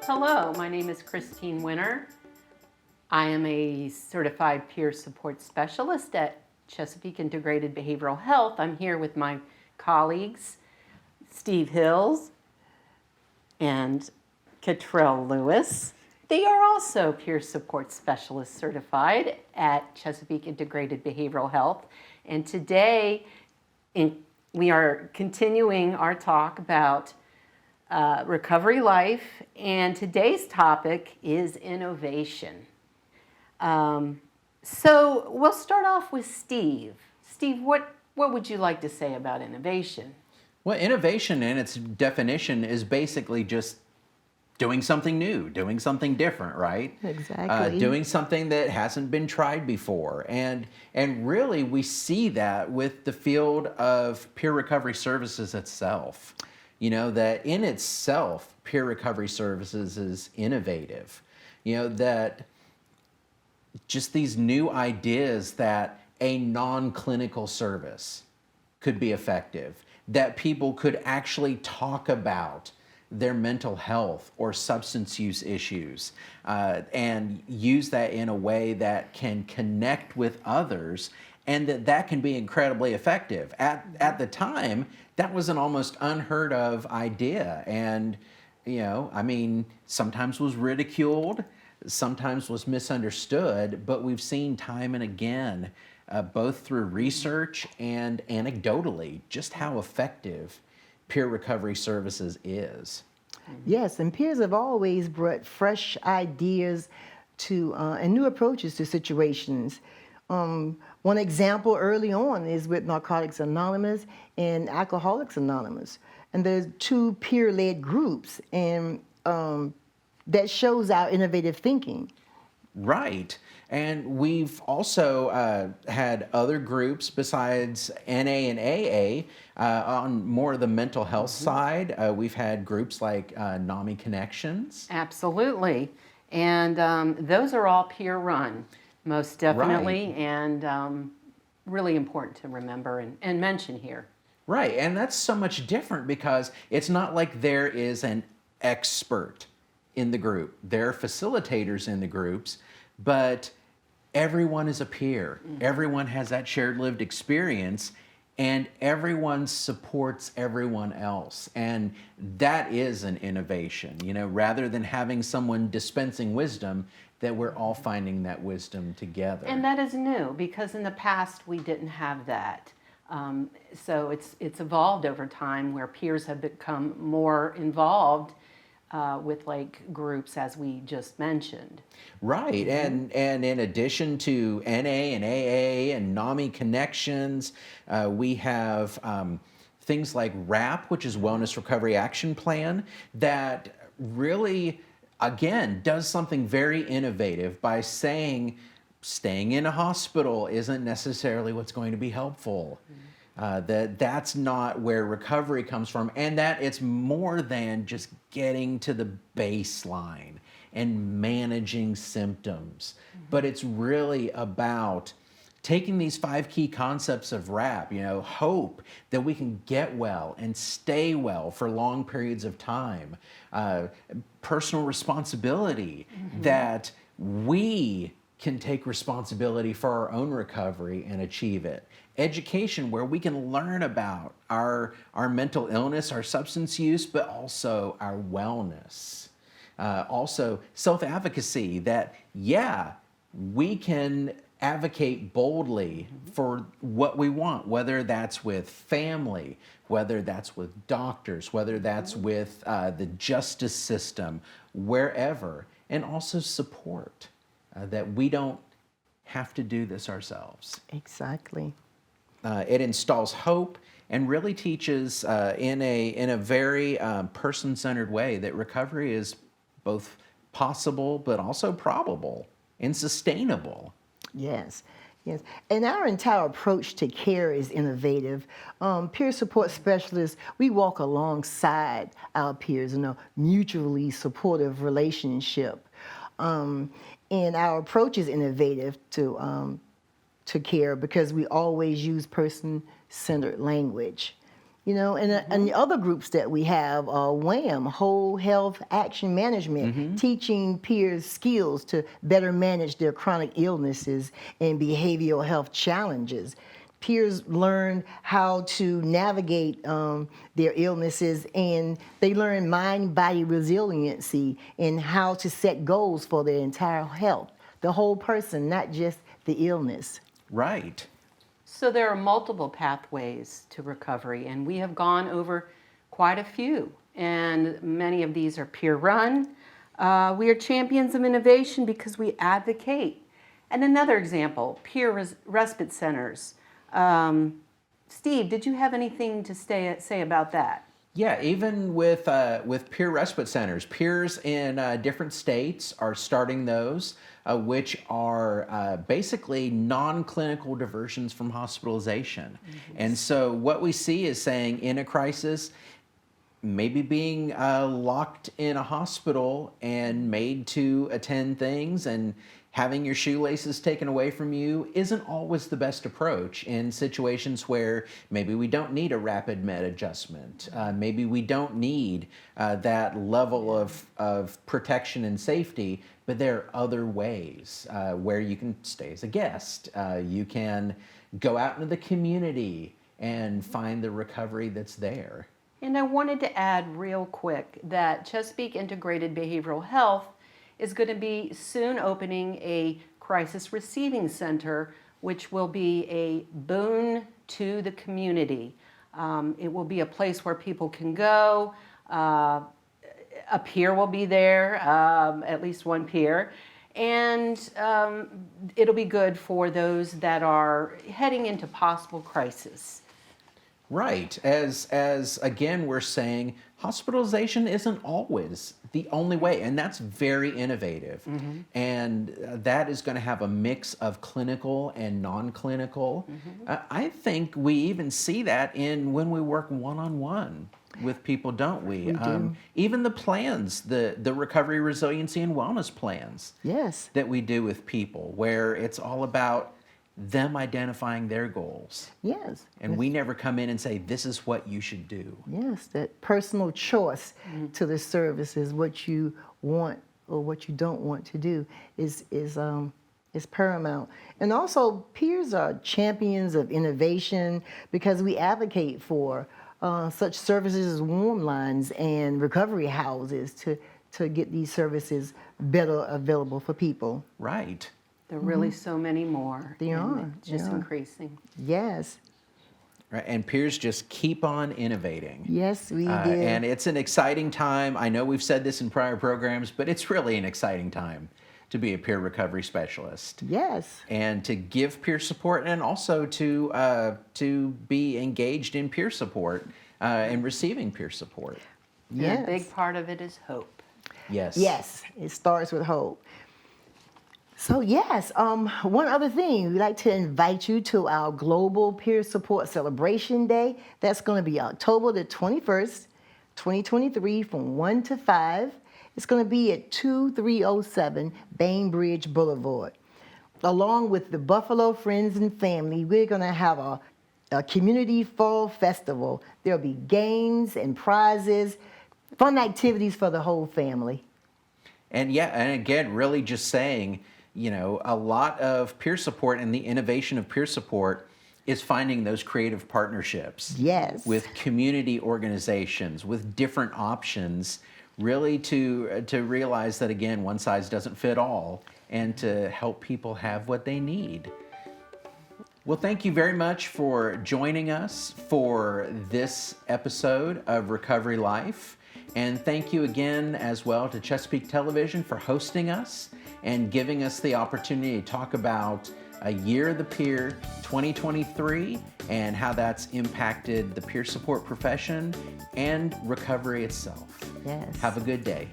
Hello, my name is Christine Winter. I am a certified peer support specialist at Chesapeake Integrated Behavioral Health. I'm here with my colleagues, Steve Hills and Catrell Lewis. They are also peer support specialists certified at Chesapeake Integrated Behavioral Health. And today we are continuing our talk about Recovery Life, and today's topic is innovation. So we'll start off with Steve. Steve, what would you like to say about innovation? Well, innovation in its definition is basically just doing something new, doing something different, right? Exactly. Doing something that hasn't been tried before. And really we see that with the field of peer recovery services itself. You know, that in itself, peer recovery services is innovative. You know, that just these new ideas that a non-clinical service could be effective, that people could actually talk about their mental health or substance use issues and use that in a way that can connect with others, and that can be incredibly effective. At the time, that was an almost unheard of idea, and you know, I mean, sometimes was ridiculed, sometimes was misunderstood, but we've seen time and again, both through research and anecdotally, just how effective peer recovery services is. Yes, and peers have always brought fresh ideas to and new approaches to situations. One example early on is with Narcotics Anonymous and Alcoholics Anonymous, and there's two peer-led groups, and that shows our innovative thinking. Right. And we've also had other groups besides NA and AA on more of the mental health side. We've had groups like NAMI Connections. Absolutely. And those are all peer run, most definitely, Right. and really important to remember and mention here. Right. And that's so much different because it's not like there is an expert in the group. There are facilitators in the groups, but everyone is a peer. Everyone has that shared lived experience, and everyone supports everyone else. And that is an innovation, you know, rather than having someone dispensing wisdom, that we're all finding that wisdom together. And that is new because in the past we didn't have that. So it's evolved over time where peers have become more involved with like groups as we just mentioned. Right, and in addition to NA and AA and NAMI Connections, we have things like WRAP, which is Wellness Recovery Action Plan, that really, again, does something very innovative by saying staying in a hospital isn't necessarily what's going to be helpful. That's not where recovery comes from, and that it's more than just getting to the baseline and managing symptoms, but it's really about taking these 5 key concepts of WRAP, you know, hope that we can get well and stay well for long periods of time, personal responsibility, that we can take responsibility for our own recovery and achieve it. Education, where we can learn about our mental illness, our substance use, but also our wellness. Also, self-advocacy, that, yeah, we can advocate boldly for what we want, whether that's with family, whether that's with doctors, whether that's with the justice system, wherever, and also support. That we don't have to do this ourselves. Exactly. It installs hope and really teaches in a very person-centered way that recovery is both possible but also probable and sustainable. Yes. Yes, and our entire approach to care is innovative. Peer support specialists, we walk alongside our peers in a mutually supportive relationship. And our approach is innovative to care because we always use person-centered language. You know, and the other groups that we have, WHAM, Whole Health Action Management, teaching peers skills to better manage their chronic illnesses and behavioral health challenges. Peers learn how to navigate their illnesses, and they learn mind-body resiliency and how to set goals for their entire health, the whole person, not just the illness. Right. So there are multiple pathways to recovery, and we have gone over quite a few, and many of these are peer-run. We are champions of innovation because we advocate. And another example, peer respite centers. Steve, did you have anything to say about that? Yeah, even with peer respite centers, peers in different states are starting those, which are basically non-clinical diversions from hospitalization. And so what we see is saying in a crisis, maybe being locked in a hospital and made to attend things and having your shoelaces taken away from you isn't always the best approach in situations where maybe we don't need a rapid med adjustment. Maybe we don't need that level of protection and safety, but there are other ways where you can stay as a guest. You can go out into the community and find the recovery that's there. And I wanted to add real quick that Chesapeake Integrated Behavioral Health is going to be soon opening a crisis receiving center, which will be a boon to the community. It will be a place where people can go. A peer will be there, at least one peer. And it'll be good for those that are heading into possible crisis. Right. As again, we're saying hospitalization isn't always the only way, and that's very innovative. And that is going to have a mix of clinical and non-clinical. I think we even see that in when we work one-on-one with people, don't we? We do. Even the plans, the recovery, resiliency, and wellness plans Yes. that we do with people, where it's all about them identifying their goals. Yes. And we never come in and say, this is what you should do. Yes, that personal choice to the services, what you want or what you don't want to do is paramount. And also, peers are champions of innovation because we advocate for such services as warm lines and recovery houses to get these services better available for people. Right. There are really so many more. They and are, it's just they are. increasing. Yes. Right. And peers just keep on innovating. Yes, we do. And it's an exciting time. I know we've said this in prior programs, but it's really an exciting time to be a peer recovery specialist. Yes. And to give peer support, and also to be engaged in peer support and receiving peer support. Yes. And a big part of it is hope. Yes. Yes, it starts with hope. So yes, one other thing, we'd like to invite you to our Global Peer Support Celebration Day. That's going to be October the 21st, 2023 from 1 to 5. It's going to be at 2307 Bainbridge Boulevard. Along with the Buffalo Friends and Family, we're going to have a community fall festival. There'll be games and prizes, fun activities for the whole family. And yeah, and again, really just saying, you know, a lot of peer support and the innovation of peer support is finding those creative partnerships. Yes. With community organizations, with different options, really to realize that, again, one size doesn't fit all, and to help people have what they need. Well, thank you very much for joining us for this episode of Recovery Life. And thank you again as well to Chesapeake Television for hosting us and giving us the opportunity to talk about a Year of the Peer 2023 and how that's impacted the peer support profession and recovery itself. Yes. Have a good day.